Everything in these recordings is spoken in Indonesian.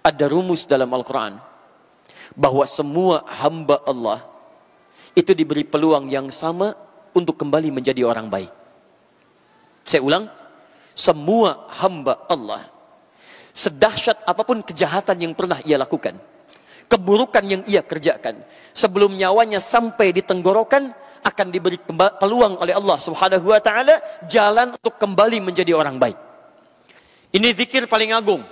ada rumus dalam Al-Quran bahwa semua hamba Allah itu diberi peluang yang sama untuk kembali menjadi orang baik. Saya ulang, semua hamba Allah, sedahsyat apapun kejahatan yang pernah ia lakukan, keburukan yang ia kerjakan, sebelum nyawanya sampai di tenggorokan, akan diberi peluang oleh Allah Subhanahu wa taala jalan untuk kembali menjadi orang baik. Ini zikir paling agung.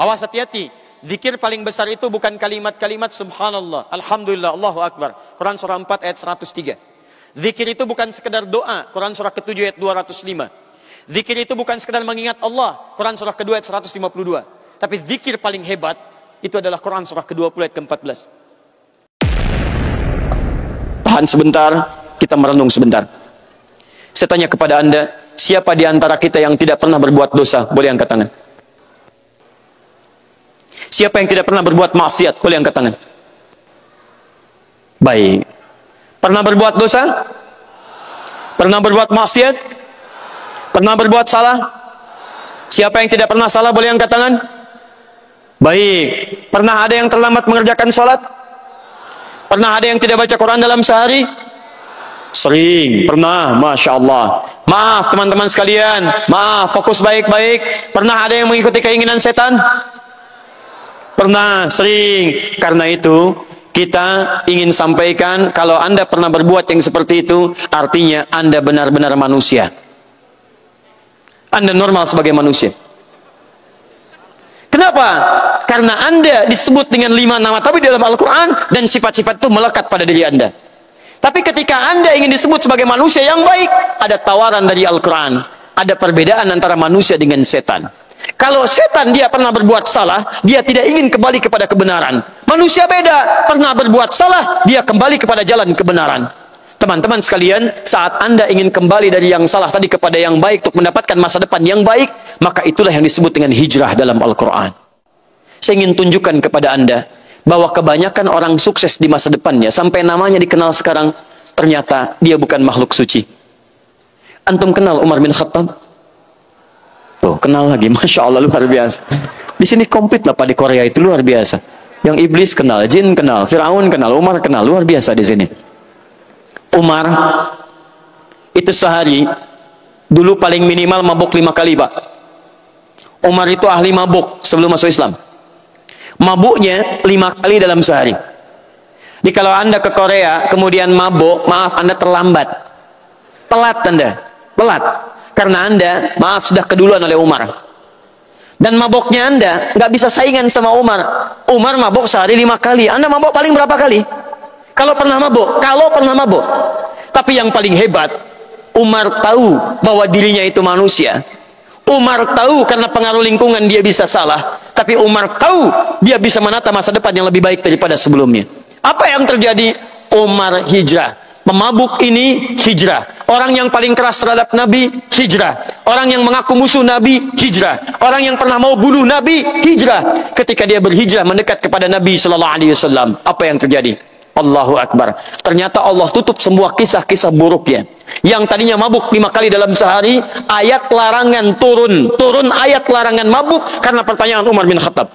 Awas, hati-hati. Zikir paling besar itu bukan kalimat-kalimat subhanallah, alhamdulillah, Allahu akbar. Quran surah 4 ayat 103. Zikir itu bukan sekedar doa. Quran surah ke-7 ayat 205. Zikir itu bukan sekedar mengingat Allah. Quran surah ke-2 ayat 152. Tapi zikir paling hebat itu adalah Quran surah ke-20 ayat ke-14. Tahan sebentar, kita merenung sebentar. Saya tanya kepada Anda, siapa di antara kita yang tidak pernah berbuat dosa? Boleh angkat tangan. Siapa yang tidak pernah berbuat maksiat? Boleh angkat tangan. Baik. Pernah berbuat dosa? Pernah berbuat maksiat? Pernah berbuat salah? Siapa yang tidak pernah salah boleh angkat tangan? Baik. Pernah ada yang terlambat mengerjakan sholat? Pernah ada yang tidak baca Quran dalam sehari? Sering. Pernah. Masya Allah. Maaf teman-teman sekalian. Maaf. Fokus baik-baik. Pernah ada yang mengikuti keinginan setan? Pernah. Sering. Karena itu kita ingin sampaikan, kalau Anda pernah berbuat yang seperti itu, artinya Anda benar-benar manusia. Anda normal sebagai manusia. Kenapa? Karena Anda disebut dengan 5 nama tapi dalam Al-Quran, dan sifat-sifat itu melekat pada diri Anda. Tapi ketika Anda ingin disebut sebagai manusia yang baik, ada tawaran dari Al-Quran. Ada perbedaan antara manusia dengan setan. Kalau setan dia pernah berbuat salah, dia tidak ingin kembali kepada kebenaran. Manusia beda, pernah berbuat salah, dia kembali kepada jalan kebenaran. Teman-teman sekalian, saat Anda ingin kembali dari yang salah tadi kepada yang baik untuk mendapatkan masa depan yang baik, maka itulah yang disebut dengan hijrah dalam Al-Quran. Saya ingin tunjukkan kepada Anda bahwa kebanyakan orang sukses di masa depannya, sampai namanya dikenal sekarang, ternyata dia bukan makhluk suci. Antum kenal Umar bin Khattab? Tuh, kenal lagi. Masya Allah, luar biasa. Di sini komplit lah Pak, di Korea itu luar biasa. Yang iblis kenal, jin kenal, Firaun kenal, Umar kenal, luar biasa di sini. Umar itu sehari dulu paling minimal mabuk 5 kali Pak. Umar itu ahli mabuk sebelum masuk Islam. Mabuknya 5 kali dalam sehari. Jadi kalau Anda ke Korea kemudian mabuk, maaf Anda terlambat. Telat Anda, telat. Karena Anda, maaf, sudah keduluan oleh Umar. Dan mabuknya Anda nggak bisa saingan sama Umar. Umar mabuk sehari 5 kali. Anda mabuk paling berapa kali? Kalau pernah mabuk. Tapi yang paling hebat, Umar tahu bahwa dirinya itu manusia. Umar tahu karena pengaruh lingkungan dia bisa salah. Tapi Umar tahu dia bisa menata masa depan yang lebih baik daripada sebelumnya. Apa yang terjadi? Umar hijrah. Pemabuk ini hijrah. Orang yang paling keras terhadap Nabi, hijrah. Orang yang mengaku musuh Nabi, hijrah. Orang yang pernah mau bunuh Nabi, hijrah. Ketika dia berhijrah mendekat kepada Nabi Sallallahu Alaihi Wasallam, apa yang terjadi? Allahu Akbar. Ternyata Allah tutup semua kisah-kisah buruknya. Yang tadinya mabuk 5 kali dalam sehari, ayat larangan turun ayat larangan mabuk karena pertanyaan Umar bin Khattab.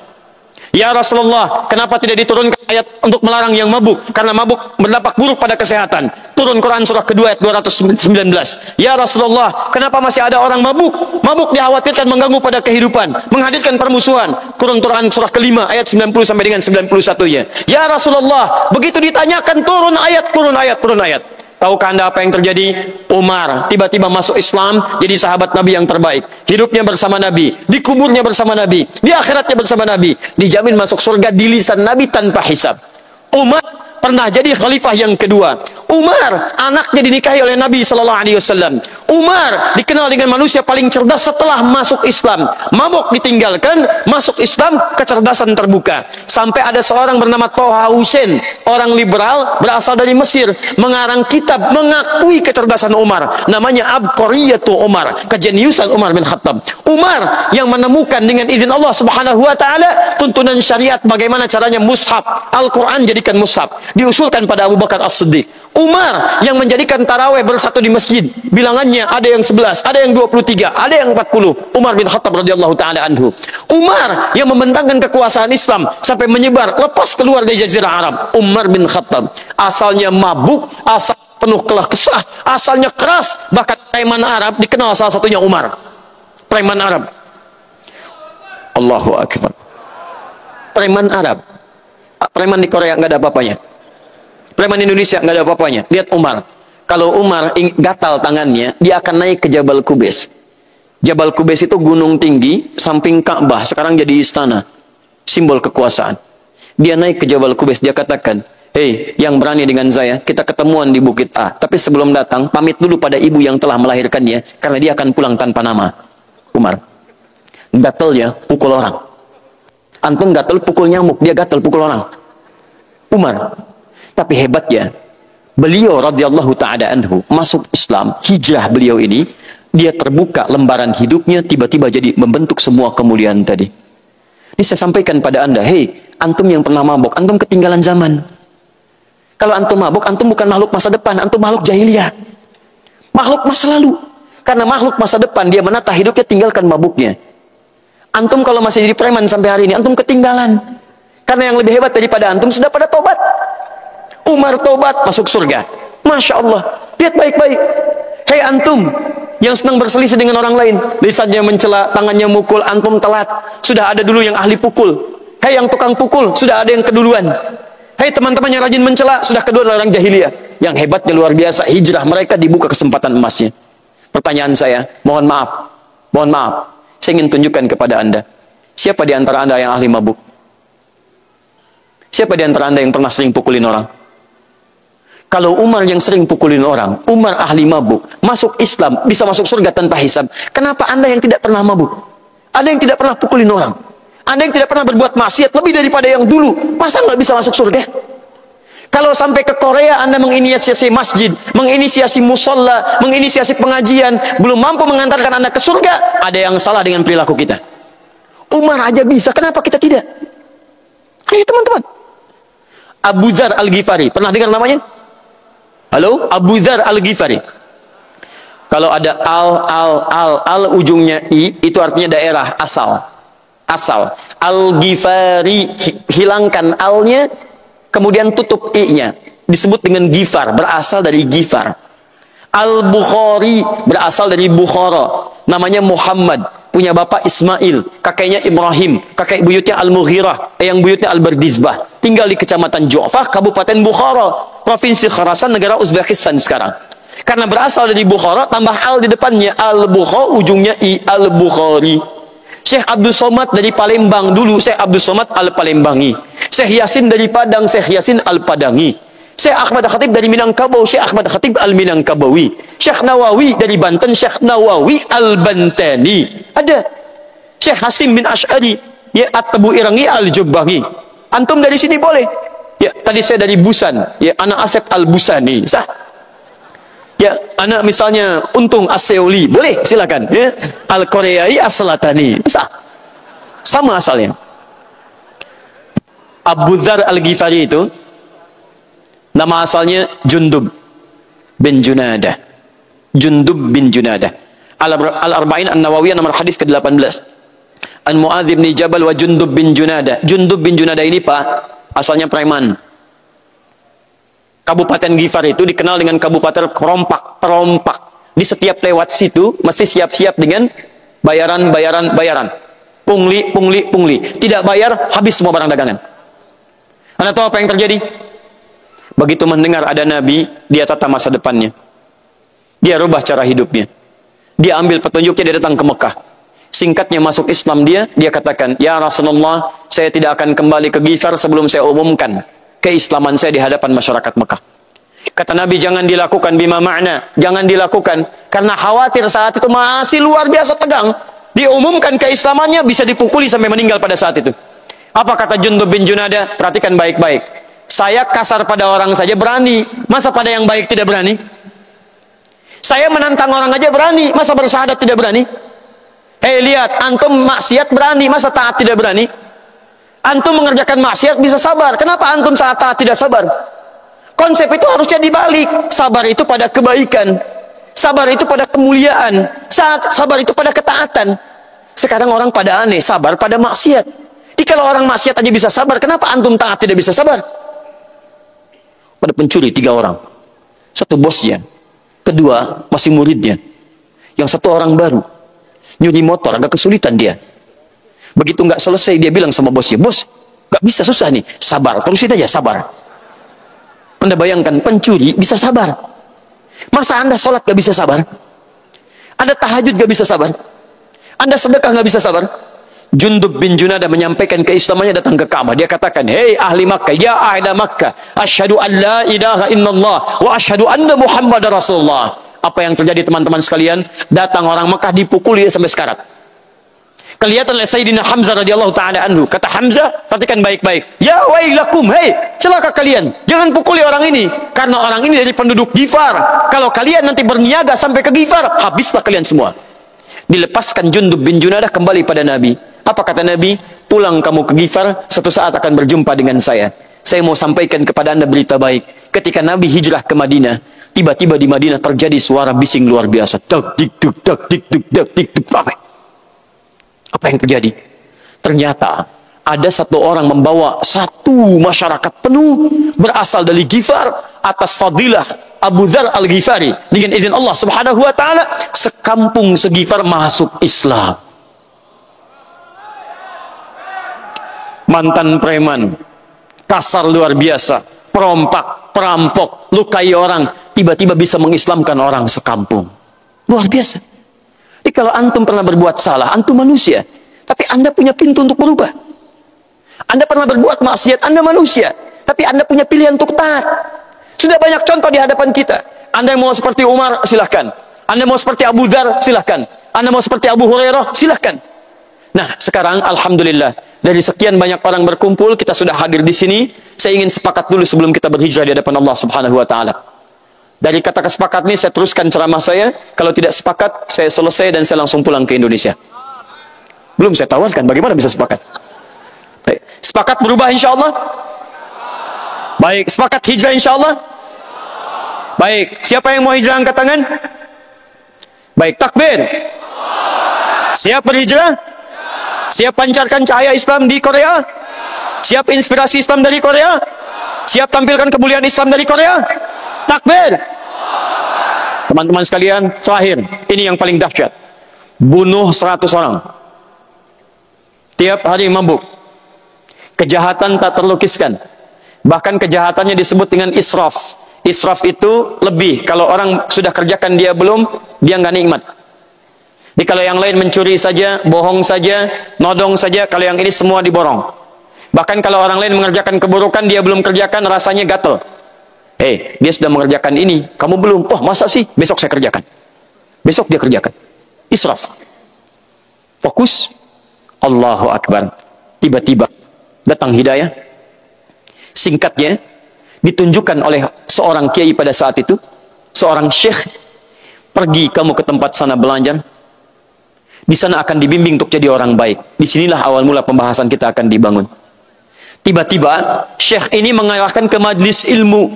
Ya Rasulullah, kenapa tidak diturunkan ayat untuk melarang yang mabuk? Karena mabuk berdampak buruk pada kesehatan. Turun Quran surah kedua ayat 219. Ya Rasulullah, kenapa masih ada orang mabuk? Mabuk dikhawatirkan mengganggu pada kehidupan, menghadirkan permusuhan. Turun Quran surah kelima ayat 90 sampai dengan 91-nya. Ya Rasulullah, begitu ditanyakan turun ayat. Tahukah Anda apa yang terjadi? Umar tiba-tiba masuk Islam, jadi sahabat Nabi yang terbaik. Hidupnya bersama Nabi, dikuburnya bersama Nabi, di akhiratnya bersama Nabi, dijamin masuk surga di lisan Nabi tanpa hisab. Umar pernah jadi khalifah yang kedua. Umar anaknya dinikahi oleh Nabi Sallallahu Alaihi Wasallam. Umar dikenal dengan manusia paling cerdas setelah masuk Islam. Mabuk ditinggalkan, masuk Islam, kecerdasan terbuka. Sampai ada seorang bernama Toha Hussein, orang liberal berasal dari Mesir, mengarang kitab mengakui kecerdasan Umar. Namanya Abqariyatu Umar, kejeniusan Umar bin Khattab. Umar yang menemukan dengan izin Allah Subhanahu Wa Taala tuntunan syariat bagaimana caranya mushaf Al-Quran jadikan mushaf. diusulkan pada Abu Bakar As-Siddiq. Umar yang menjadikan taraweh bersatu di masjid, bilangannya ada yang 11, ada yang 23, ada yang 40. Umar bin Khattab radhiyallahu taala anhu. Umar yang membentangkan kekuasaan Islam sampai menyebar lepas keluar dari jazirah Arab. Umar bin Khattab asalnya mabuk, asal penuh kelah kesah, asalnya keras, bahkan preman Arab dikenal salah satunya Umar. Preman Arab. Allahu Akbar. Preman Arab. Preman di Korea nggak ada apa-apanya. Preman Indonesia nggak ada apa-apanya. Lihat Umar. Kalau Umar gatal tangannya, dia akan naik ke Jabal Qubais. Jabal Qubais itu gunung tinggi, samping Ka'bah. Sekarang jadi istana. Simbol kekuasaan. Dia naik ke Jabal Qubais, dia katakan, hei, yang berani dengan saya, kita ketemuan di Bukit A. Tapi sebelum datang, pamit dulu pada ibu yang telah melahirkannya, karena dia akan pulang tanpa nama. Umar. Gatalnya, pukul orang. Antum gatal pukul nyamuk, dia gatal pukul orang. Umar. Tapi hebatnya, beliau radhiyallahu ta'ala anhu masuk Islam, hijrah beliau ini, dia terbuka lembaran hidupnya, tiba-tiba jadi membentuk semua kemuliaan tadi. Ini saya sampaikan pada anda, hei, antum yang pernah mabuk, antum ketinggalan zaman. Kalau antum mabuk, antum bukan makhluk masa depan, antum makhluk jahiliyah. Makhluk masa lalu. Karena makhluk masa depan, dia menata hidupnya, tinggalkan mabuknya. Antum kalau masih jadi preman sampai hari ini, antum ketinggalan. Karena yang lebih hebat daripada antum sudah pada tobat. Umar tobat, masuk surga. Masya Allah. Lihat baik-baik. Hei antum, yang senang berselisih dengan orang lain. Lisannya mencela, tangannya mukul, antum telat. Sudah ada dulu yang ahli pukul. Hei yang tukang pukul, sudah ada yang keduluan. Hei teman-teman yang rajin mencela, sudah keduluan orang jahiliyah. Yang hebatnya luar biasa, hijrah mereka dibuka kesempatan emasnya. Pertanyaan saya, mohon maaf. Mohon maaf. Saya ingin tunjukkan kepada anda, siapa di antara anda yang ahli mabuk? Siapa di antara anda yang pernah sering pukulin orang? Kalau Umar yang sering pukulin orang, Umar ahli mabuk, masuk Islam, bisa masuk surga tanpa hisab. Kenapa anda yang tidak pernah mabuk? Anda yang tidak pernah pukulin orang? Anda yang tidak pernah berbuat maksiat lebih daripada yang dulu, masa nggak bisa masuk surga? Kalau sampai ke Korea Anda menginisiasi masjid, menginisiasi musola, menginisiasi pengajian, belum mampu mengantarkan Anda ke surga, ada yang salah dengan perilaku kita. Umar aja bisa, kenapa kita tidak? Ayo teman-teman. Abu Dzar Al-Ghifari, pernah dengar namanya? Halo? Abu Dzar Al-Ghifari. Kalau ada al ujungnya i, itu artinya daerah asal. Asal. Al-Ghifari, hilangkan alnya, kemudian tutup i-nya, disebut dengan Ghifar, berasal dari Ghifar. Al-Bukhari berasal dari Bukhara, namanya Muhammad, punya bapak Ismail, kakeknya Ibrahim, kakek buyutnya Al-Mughirah, yang buyutnya Al-Bardizbah, tinggal di kecamatan Ju'fah, Kabupaten Bukhara, Provinsi Khurasan, negara Uzbekistan sekarang. Karena berasal dari Bukhara, tambah al di depannya, Al-Bukhara, ujungnya i, Al-Bukhari. Syekh Abdul Somad dari Palembang dulu, Syekh Abdul Somad Al-Palembangi. Syekh Yasin dari Padang, Syekh Yasin Al-Padangi. Syekh Ahmad Khatib dari Minangkabau, Syekh Ahmad Khatib Al-Minangkabawi. Syekh Nawawi dari Banten, Syekh Nawawi Al-Bantani. Ada. Syekh Hasim bin Ash'ari, ya At-Tabu Irangi Al-Jubbangi. Antum dari sini boleh. Ya, tadi saya dari Busan, ya anak Asep Al-Busani. Sah. Ya, anak misalnya Untung Aseoli, boleh, silakan. Ya, Al-Koreai As-Selatani, sah. Sama asalnya. Abu Dzar Al-Ghifari itu nama asalnya Jundub bin Junadah. Jundub bin Junadah. Al-Arba'in An-Nawawiyah nomor hadis ke-18. An Mu'adz bin Jabal wa Jundub bin Junadah. Jundub bin Junadah ini Pak, asalnya preman. Kabupaten Ghifar itu dikenal dengan kabupaten perompak. Di setiap lewat situ mesti siap-siap dengan bayaran. Pungli. Tidak bayar, habis semua barang dagangan. Anda tahu apa yang terjadi? Begitu mendengar ada Nabi, dia tata masa depannya. Dia rubah cara hidupnya. Dia ambil petunjuknya, dia datang ke Mekah. Singkatnya masuk Islam dia katakan, ya Rasulullah, saya tidak akan kembali ke Ghifar sebelum saya umumkan keislaman saya di hadapan masyarakat Mekah. Kata Nabi, jangan dilakukan bima makna, jangan dilakukan, karena khawatir saat itu masih luar biasa tegang. Diumumkan keislamannya, bisa dipukuli sampai meninggal pada saat itu. Apa kata Jundub bin Junadah? Perhatikan baik-baik. Saya kasar pada orang saja berani, masa pada yang baik tidak berani? Saya menantang orang aja berani, masa bersyahadat tidak berani? Hei lihat, antum maksiat berani, masa taat tidak berani? Antum mengerjakan maksiat bisa sabar. Kenapa antum saat taat tidak sabar? Konsep itu harusnya dibalik. Sabar itu pada kebaikan. Sabar itu pada kemuliaan. Sabar itu pada ketaatan. Sekarang orang pada aneh, sabar pada maksiat. Jadi kalau orang maksiat aja bisa sabar, kenapa antum taat tidak bisa sabar? Pada pencuri 3 orang. 1 bosnya. 2 masih muridnya. Yang 1 orang baru. Nyuri motor, agak kesulitan dia. Begitu nggak selesai, dia bilang sama bosnya, bos, nggak bisa, susah nih. Sabar, terusin aja, sabar. Anda bayangkan, pencuri bisa sabar. Masa Anda sholat nggak bisa sabar? Anda tahajud nggak bisa sabar? Anda sedekah nggak bisa sabar? Jundub bin Junadah menyampaikan keislamannya, datang ke Ka'bah. Dia katakan, hei ahli Makkah, ya ahli Makkah, asyhadu an la ilaha illallah wa asyhadu anna Muhammadar Rasulullah. Apa yang terjadi teman-teman sekalian? Datang orang Mekah, dipukuli sampai sekarat. Kelihatan oleh Sayyidina Hamzah radhiyallahu taala anhu. Kata Hamzah, perhatikan baik-baik. Ya wailakum, hei, celaka kalian. Jangan pukuli orang ini, karena orang ini dari penduduk Ghifar. Kalau kalian nanti berniaga sampai ke Ghifar, habislah kalian semua. Dilepaskan Jundub bin Junadah kembali pada Nabi. Apa kata Nabi? Pulang kamu ke Ghifar, suatu saat akan berjumpa dengan saya. Saya mau sampaikan kepada Anda berita baik. Ketika Nabi hijrah ke Madinah, tiba-tiba di Madinah terjadi suara bising luar biasa. Dak dik duk dak dik duk dak dik duk. Apa yang terjadi? Ternyata ada 1 orang membawa 1 masyarakat penuh berasal dari Ghifar atas fadilah Abu Dzar Al-Ghifari. Dengan izin Allah Subhanahu wa taala, sekampung se-Ghifar masuk Islam. Mantan preman, kasar luar biasa, perompak, perampok, lukai orang, tiba-tiba bisa mengislamkan orang sekampung. Luar biasa. Jadi kalau antum pernah berbuat salah, antum manusia, tapi Anda punya pintu untuk berubah. Anda pernah berbuat maksiat, Anda manusia, tapi Anda punya pilihan untuk taat. Sudah banyak contoh di hadapan kita. Anda mau seperti Umar, silahkan. Anda mau seperti Abu Dzar, silahkan. Anda mau seperti Abu Hurairah, silahkan. Nah, sekarang alhamdulillah, dari sekian banyak orang berkumpul, kita sudah hadir di sini. Saya ingin sepakat dulu sebelum kita berhijrah di hadapan Allah Subhanahu wa taala. Dari kata kesepakat ini saya teruskan ceramah saya. Kalau tidak sepakat, saya selesai dan saya langsung pulang ke Indonesia. Belum saya tawarkan, bagaimana bisa sepakat? Baik. Sepakat berubah insya Allah? Baik. Sepakat hijrah insya Allah? Baik. Siapa yang mau hijrah angkat tangan? Baik. Takbir. Siap berhijrah? Siap pancarkan cahaya Islam di Korea? Siap inspirasi Islam dari Korea? Siap tampilkan kemuliaan Islam dari Korea? Takbir. Teman-teman sekalian, terakhir, ini yang paling dahsyat. Bunuh 100 orang. Tiap hari mabuk. Kejahatan tak terlukiskan. Bahkan kejahatannya disebut dengan israf. Israf itu lebih. Kalau orang sudah kerjakan dia belum, dia nggak nikmat. Jadi kalau yang lain mencuri saja, bohong saja, nodong saja, kalau yang ini semua diborong. Bahkan kalau orang lain mengerjakan keburukan, dia belum kerjakan, rasanya gatel. Hei, dia sudah mengerjakan ini, kamu belum. Oh, masa sih? Besok saya kerjakan. Besok dia kerjakan. Israf. Fokus. Allahu Akbar. Tiba-tiba datang hidayah. Singkatnya, ditunjukkan oleh seorang kiai pada saat itu, seorang syekh, pergi kamu ke tempat sana belajar. Di sana akan dibimbing untuk jadi orang baik. Disinilah awal mula pembahasan kita akan dibangun. Tiba-tiba, syekh ini mengarahkan ke majlis ilmu.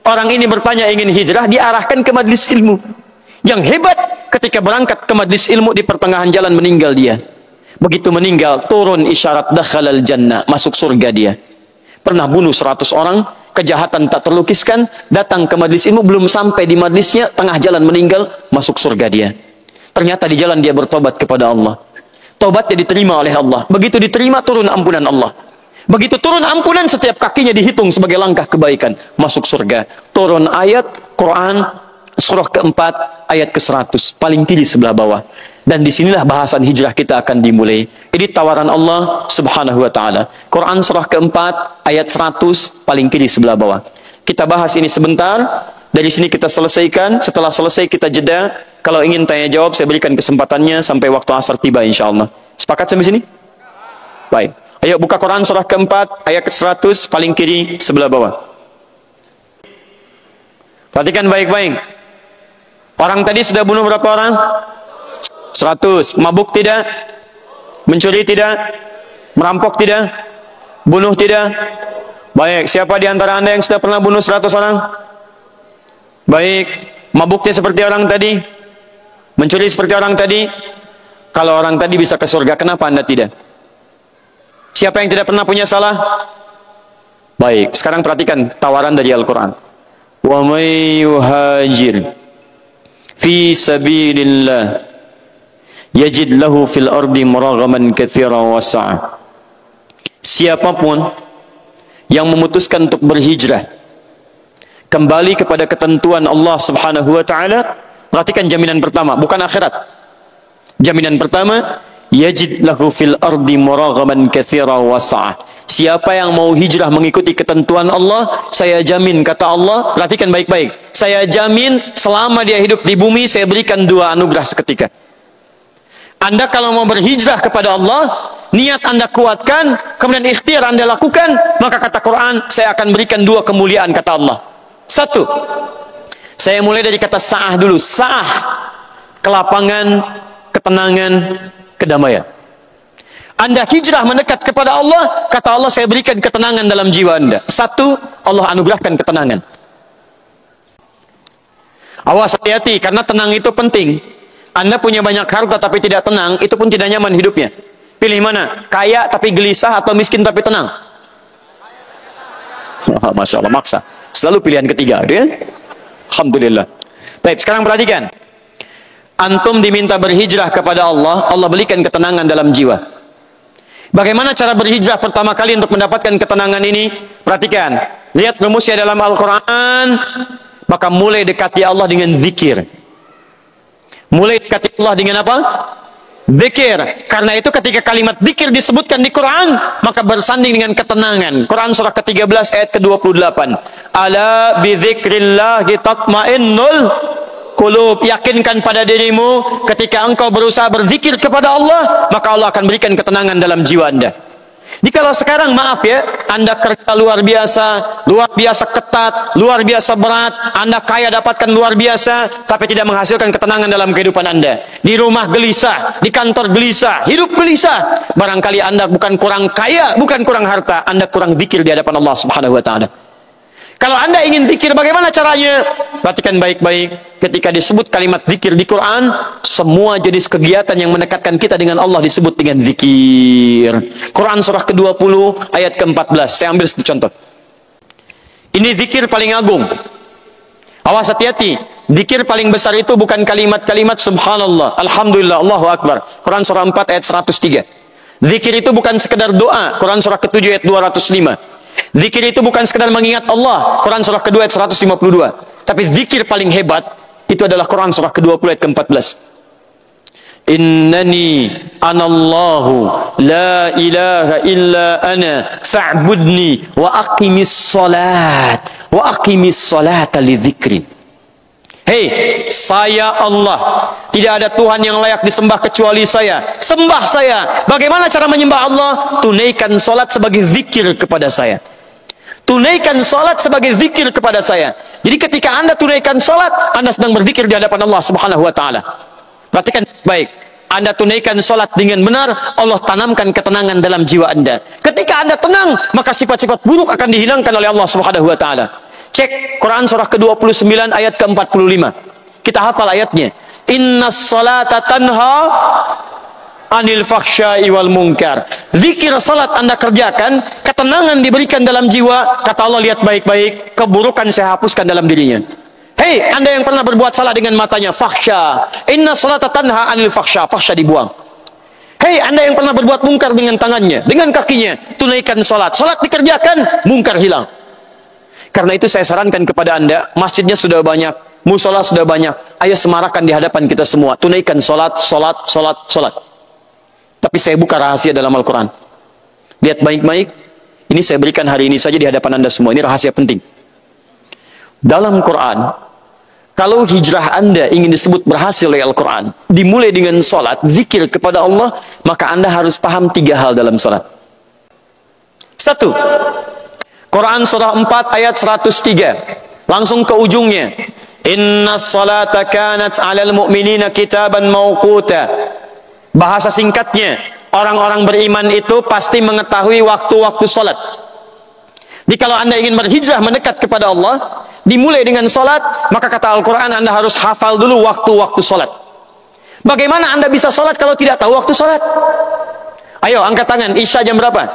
Orang ini bertanya ingin hijrah, diarahkan ke majlis ilmu. Yang hebat, ketika berangkat ke majlis ilmu, di pertengahan jalan meninggal dia. Begitu meninggal, turun isyarat dakhalal jannah, masuk surga dia. Pernah bunuh 100 orang, kejahatan tak terlukiskan, datang ke majlis ilmu, belum sampai di majlisnya, tengah jalan meninggal, masuk surga dia. Ternyata di jalan dia bertobat kepada Allah. Tobatnya diterima oleh Allah. Begitu diterima, turun ampunan Allah. Begitu turun ampunan, setiap kakinya dihitung sebagai langkah kebaikan. Masuk surga. Turun ayat Quran surah keempat ayat ke-100. Paling kiri sebelah bawah. Dan disinilah bahasan hijrah kita akan dimulai. Ini tawaran Allah Subhanahu wa ta'ala. Quran surah keempat ayat 100 paling kiri sebelah bawah. Kita bahas ini sebentar. Dari sini kita selesaikan. Setelah selesai kita jeda. Kalau ingin tanya jawab, saya berikan kesempatannya sampai waktu asar tiba insya Allah. Sepakat sampai sini? Baik. Ayo buka Quran surah keempat, ayat ke-100, paling kiri, sebelah bawah. Perhatikan baik-baik. Orang tadi sudah bunuh berapa orang? 100. Mabuk tidak? Mencuri tidak? Merampok tidak? Bunuh tidak? Baik, siapa di antara Anda yang sudah pernah bunuh 100 orang? Baik, mabuknya seperti orang tadi? Mencuri seperti orang tadi? Kalau orang tadi bisa ke surga, kenapa Anda tidak? Siapa yang tidak pernah punya salah? Baik, sekarang perhatikan tawaran dari Al-Quran. Wa may yuhajir fi sabilillah yajid lahu fil ardi muraghaman katsiran wa sa'a. Siapapun yang memutuskan untuk berhijrah kembali kepada ketentuan Allah Subhanahu wa taala, perhatikan jaminan pertama, bukan akhirat. Jaminan pertama, yajid lahu fil ardi muraghaman katsiran wa sa'a. Siapa yang mau hijrah mengikuti ketentuan Allah, saya jamin, kata Allah, perhatikan baik-baik, saya jamin selama dia hidup di bumi, saya berikan 2 anugerah seketika. Anda kalau mau berhijrah kepada Allah, niat Anda kuatkan, kemudian ikhtiar Anda lakukan, maka kata Quran, saya akan berikan 2 kemuliaan, kata Allah. 1, saya mulai dari kata sa'ah dulu. Sa'ah, kelapangan, ketenangan, kedamaian. Anda hijrah mendekat kepada Allah, kata Allah, saya berikan ketenangan dalam jiwa Anda. 1, Allah anugerahkan ketenangan. Awas, hati-hati, karena tenang itu penting. Anda punya banyak harta tapi tidak tenang, itu pun tidak nyaman hidupnya. Pilih mana? Kaya tapi gelisah atau miskin tapi tenang? Masya Allah, maksa. Selalu pilihan ketiga, ya? Alhamdulillah. Baik, sekarang perhatikan. Antum diminta berhijrah kepada Allah, Allah berikan ketenangan dalam jiwa. Bagaimana cara berhijrah pertama kali untuk mendapatkan ketenangan ini? Perhatikan. Lihat rumusnya dalam Al-Quran. Maka mulai dekati Allah dengan zikir. Mulai dekati Allah dengan apa? Zikir. Karena itu ketika kalimat zikir disebutkan di Quran, maka bersanding dengan ketenangan. Quran surah ke-13 ayat ke-28. Ala bizikrillahi tatmainnul qulub. Yakinkan pada dirimu, ketika engkau berusaha berzikir kepada Allah, maka Allah akan berikan ketenangan dalam jiwa Anda. Jikalau sekarang, maaf ya, Anda kerja luar biasa ketat, luar biasa berat, Anda kaya dapatkan luar biasa, tapi tidak menghasilkan ketenangan dalam kehidupan Anda. Di rumah gelisah, di kantor gelisah, hidup gelisah. Barangkali Anda bukan kurang kaya, bukan kurang harta, Anda kurang zikir di hadapan Allah Subhanahu wa taala. Kalau Anda ingin zikir, bagaimana caranya? Perhatikan baik-baik. Ketika disebut kalimat zikir di Quran, semua jenis kegiatan yang mendekatkan kita dengan Allah disebut dengan zikir. Quran surah ke-20 ayat ke-14. Saya ambil satu contoh. Ini zikir paling agung. Awas, hati-hati. Zikir paling besar itu bukan kalimat-kalimat subhanallah, alhamdulillah, Allahu akbar. Quran surah 4 ayat 103. Zikir itu bukan sekedar doa. Quran surah ke-7 ayat 205. Zikir itu bukan sekedar mengingat Allah. Quran surah kedua ayat 152. Tapi zikir paling hebat itu adalah Quran surah ke-20 ayat ke-14. Innani anallahu la ilaha illa ana fa'budni wa aqimis salat wa aqimis salata li dzikri. Hei, saya Allah, tidak ada Tuhan yang layak disembah kecuali saya. Sembah saya. Bagaimana cara menyembah Allah? Tunaikan salat sebagai zikir kepada saya. Tunaikan salat sebagai zikir kepada saya. Jadi ketika Anda tunaikan salat, Anda sedang berzikir di hadapan Allah Subhanahu wa taala. Perhatikan baik. Anda tunaikan salat dengan benar, Allah tanamkan ketenangan dalam jiwa Anda. Ketika Anda tenang, maka sifat-sifat buruk akan dihilangkan oleh Allah Subhanahu wa taala. Cek Quran surah ke-29 ayat ke-45. Kita hafal ayatnya. Innas salata tanha anil fakhsya'i wal munkar. Zikir salat Anda kerjakan, ketenangan diberikan dalam jiwa. Kata Allah, lihat baik-baik, keburukan saya hapuskan dalam dirinya. Hei, Anda yang pernah berbuat salah dengan matanya, fakhsya. Inna salata tanha anil fakhsya. Fakhsya dibuang. Hei, Anda yang pernah berbuat mungkar dengan tangannya, dengan kakinya, tunaikan salat. Salat dikerjakan, mungkar hilang. Karena itu saya sarankan kepada Anda, masjidnya sudah banyak, musola sudah banyak, ayo semarakan di hadapan kita semua. Tunaikan salat, salat, salat, salat. Tapi saya buka rahasia dalam Al-Quran. Lihat baik-baik. Ini saya berikan hari ini saja di hadapan Anda semua. Ini rahasia penting. Dalam Quran, kalau hijrah Anda ingin disebut berhasil oleh Al-Quran, dimulai dengan salat, zikir kepada Allah, maka Anda harus paham 3 hal dalam salat. 1. Quran surah 4 ayat 103. Langsung ke ujungnya. Inna salata kanat 'alal mu'minina kitaban mawquta. Bahasa singkatnya, orang-orang beriman itu pasti mengetahui waktu-waktu salat. Jadi kalau Anda ingin berhijrah mendekat kepada Allah, dimulai dengan salat, maka kata Al-Quran Anda harus hafal dulu waktu-waktu salat. Bagaimana Anda bisa salat kalau tidak tahu waktu salat? Ayo angkat tangan, Isya jam berapa?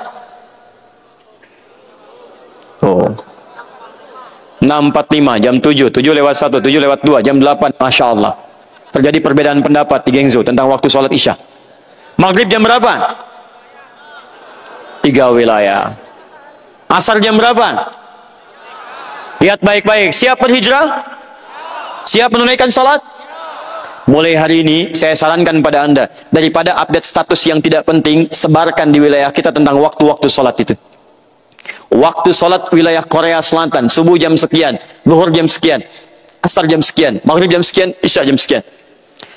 Oh. 6.45, jam 7, 7 lewat 1, 7 lewat 2, jam 8, Masya Allah. Terjadi perbedaan pendapat di Gengzo tentang waktu sholat Isya. Maghrib jam berapa? 3 wilayah. Asar jam berapa? Lihat baik-baik, siap berhijrah? Siap menunaikan sholat? Mulai hari ini, saya sarankan pada Anda, daripada update status yang tidak penting, sebarkan di wilayah kita tentang waktu-waktu sholat itu. Waktu sholat wilayah Korea Selatan, subuh jam sekian, zuhur jam sekian, asar jam sekian, maghrib jam sekian, isya jam sekian.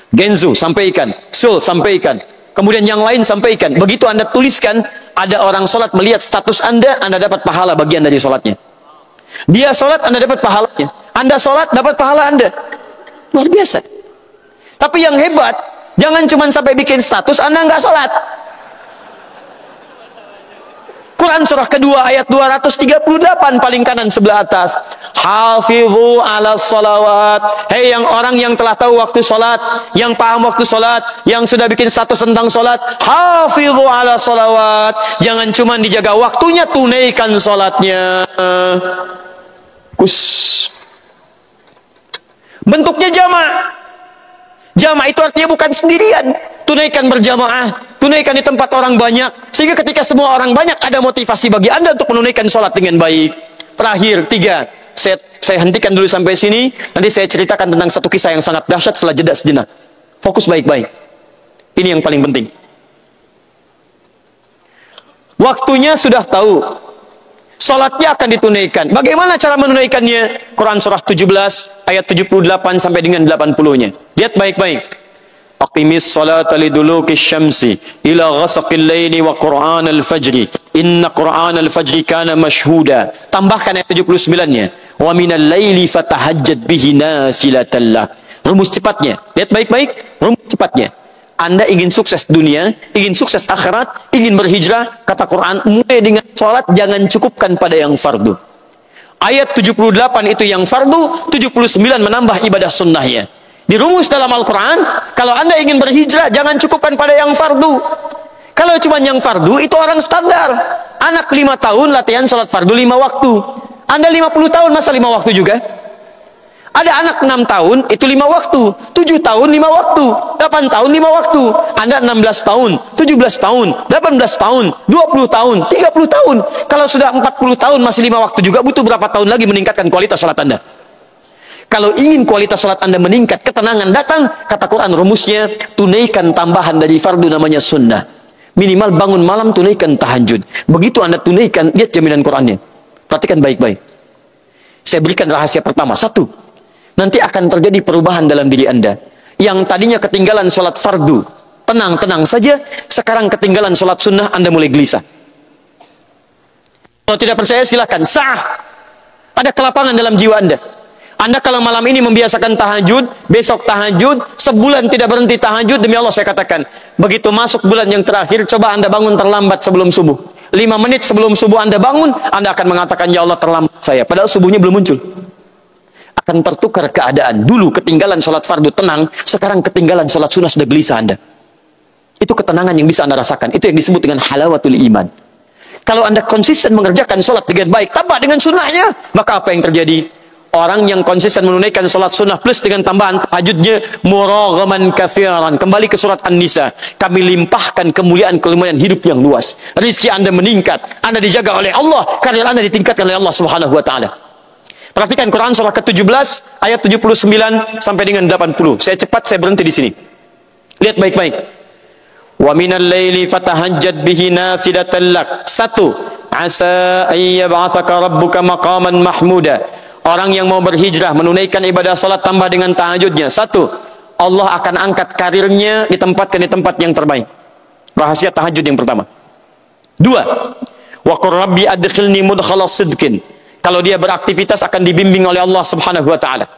Genzu sampaikan, Seoul sampaikan, kemudian yang lain sampaikan. Begitu Anda tuliskan, ada orang sholat melihat status Anda dapat pahala bagian dari sholatnya. Dia sholat, Anda dapat pahalanya. Anda sholat, dapat pahala Anda. Luar biasa. Tapi yang hebat, jangan cuma sampai bikin status Anda nggak sholat. Quran surah kedua ayat 238 paling kanan sebelah atas. Hafizu ala salawat. Hei orang yang telah tahu waktu salat, yang paham waktu salat, yang sudah bikin status tentang salat, hafizu ala salawat. Jangan cuma dijaga waktunya, tunaikan salatnya. Bentuknya jamaah. Jamaah itu artinya bukan sendirian. Tunaikan berjamaah, tunaikan di tempat orang banyak, sehingga ketika semua orang banyak ada motivasi bagi Anda untuk menunaikan sholat dengan baik. Terakhir, 3, saya hentikan dulu sampai sini. Nanti saya ceritakan tentang satu kisah yang sangat dahsyat setelah jeda sejenak. Fokus baik-baik. Ini yang paling penting. Waktunya sudah tahu, sholatnya akan ditunaikan. Bagaimana cara menunaikannya? Quran surah 17 ayat 78 sampai dengan 80-nya. Lihat baik-baik. Aqimis salata liduluki syamsi ila ghasaqil laili wa Qur'an al-fajri inna Qur'an al-fajri kana mashhuda. Tambahkan ayat 79-nya. Wa minal laili fatahajjad bihi nafilatan lak. Rumus cepatnya. Lihat baik-baik, rumus cepatnya. Anda ingin sukses dunia, ingin sukses akhirat, ingin berhijrah, kata Quran, mulai dengan salat, jangan cukupkan pada yang fardu. Ayat 78 itu yang fardu, 79 menambah ibadah sunnahnya. Dirumus dalam Al-Quran, kalau Anda ingin berhijrah, jangan cukupkan pada yang fardu. Kalau cuma yang fardu, itu orang standar. Anak 5 tahun latihan sholat fardu 5 waktu. Anda 50 tahun, masa 5 waktu juga? Ada anak 6 tahun, itu 5 waktu. 7 tahun, 5 waktu. 8 tahun, 5 waktu. Anda 16 tahun, 17 tahun, 18 tahun, 20 tahun, 30 tahun. Kalau sudah 40 tahun, masih 5 waktu juga, butuh berapa tahun lagi meningkatkan kualitas sholat Anda? Kalau ingin kualitas salat Anda meningkat, ketenangan datang, kata Quran rumusnya, tunaikan tambahan dari fardu namanya sunnah. Minimal bangun malam, tunaikan tahajud. Begitu Anda tunaikan, lihat jaminan Qurannya. Perhatikan baik-baik. Saya berikan rahasia pertama. 1, nanti akan terjadi perubahan dalam diri Anda. Yang tadinya ketinggalan salat fardu, tenang-tenang saja, sekarang ketinggalan salat sunnah, Anda mulai gelisah. Kalau tidak percaya silakan, sah. Ada kelapangan dalam jiwa Anda. Anda kalau malam ini membiasakan tahajud, besok tahajud, sebulan tidak berhenti tahajud, demi Allah saya katakan, begitu masuk bulan yang terakhir, coba Anda bangun terlambat sebelum subuh. 5 menit sebelum subuh Anda bangun, Anda akan mengatakan, ya Allah terlambat saya. Padahal subuhnya belum muncul. Akan tertukar keadaan. Dulu ketinggalan sholat fardu tenang, sekarang ketinggalan sholat sunnah sudah gelisah Anda. Itu ketenangan yang bisa Anda rasakan. Itu yang disebut dengan halawatul iman. Kalau Anda konsisten mengerjakan sholat dengan baik, tambah dengan sunnahnya, maka apa yang terjadi? Orang yang konsisten menunaikan sholat sunnah plus dengan tambahan tahajudnya, muraghaman katsiran. Kembali ke surat An-Nisa. Kami limpahkan kemuliaan hidup yang luas. Rizki Anda meningkat. Anda dijaga oleh Allah. Karir Anda ditingkatkan oleh Allah Subhanahu wa Ta'ala. Perhatikan Quran surah ke-17 ayat 79 sampai dengan 80. Saya cepat, saya berhenti di sini. Lihat baik-baik. Wa minal laili fatahajjad bihi nafilatan lak. 1. Asa ayyab'atsaka rabbuka maqaman mahmuda. Orang yang mau berhijrah, menunaikan ibadah salat tambah dengan tahajudnya. 1. Allah akan angkat karirnya, ditempatkan di tempat yang terbaik. Rahasia tahajud yang pertama. 2. Wa qur rabbi adkhilni mudkhala sidqin. Kalau dia beraktivitas akan dibimbing oleh Allah Subhanahu wa Ta'ala.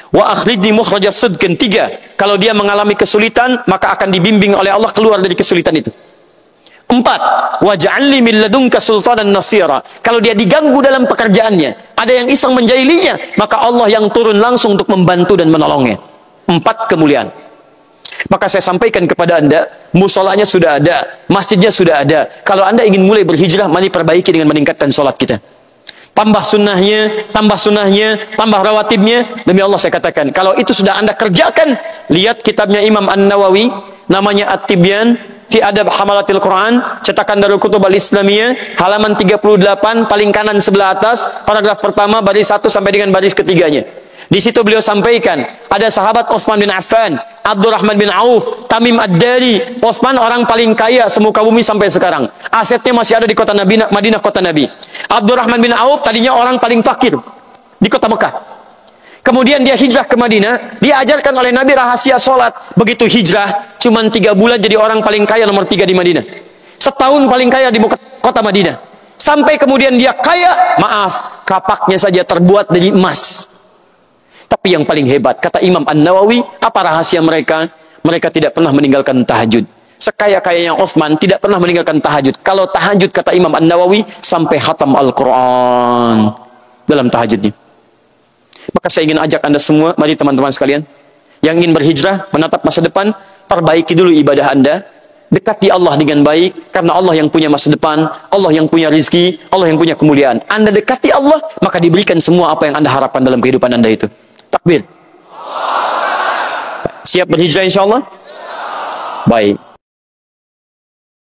Wa akhrijni mukhraja sidqin. 3. Kalau dia mengalami kesulitan, maka akan dibimbing oleh Allah keluar dari kesulitan itu. 4. 4. Waj'alni min ladunka sultanan nasira. Kalau dia diganggu dalam pekerjaannya, ada yang iseng menjahilinya, maka Allah yang turun langsung untuk membantu dan menolongnya. 4 kemuliaan. Maka saya sampaikan kepada Anda, musolanya sudah ada, masjidnya sudah ada. Kalau Anda ingin mulai berhijrah, mari perbaiki dengan meningkatkan sholat kita. Tambah sunnahnya, tambah rawatibnya. Demi Allah saya katakan, kalau itu sudah Anda kerjakan, lihat kitabnya Imam An-Nawawi, namanya At-Tibyan fi Adab Hamalatil Quran, cetakan Darul Kutub Al-Islamiyah, halaman 38, paling kanan sebelah atas, paragraf pertama, baris 1 sampai dengan baris ketiganya. Di situ beliau sampaikan, ada sahabat Utsman bin Affan, Abdurrahman bin Auf, Tamim Ad-Dari. Utsman orang paling kaya semuka bumi sampai sekarang. Asetnya masih ada di kota Nabi, Madinah kota Nabi. Abdurrahman bin Auf tadinya orang paling fakir di kota Mekah. Kemudian dia hijrah ke Madinah, diajarkan oleh Nabi rahasia sholat. Begitu hijrah, cuman 3 bulan jadi orang paling kaya nomor 3 di Madinah. Setahun paling kaya di kota Madinah. Sampai kemudian dia kaya, maaf, kapaknya saja terbuat dari emas. Tapi yang paling hebat, kata Imam An-Nawawi, apa rahasia mereka? Mereka tidak pernah meninggalkan tahajud. Sekaya-kayanya Utsman tidak pernah meninggalkan tahajud. Kalau tahajud, kata Imam An-Nawawi, sampai khatam Al-Quran dalam tahajudnya. Maka saya ingin ajak Anda semua, mari teman-teman sekalian, yang ingin berhijrah, menatap masa depan, perbaiki dulu ibadah Anda, dekati Allah dengan baik, karena Allah yang punya masa depan, Allah yang punya rizki, Allah yang punya kemuliaan. Anda dekati Allah, maka diberikan semua apa yang Anda harapkan dalam kehidupan Anda itu. Takbir. Siap berhijrah insya Allah? Baik.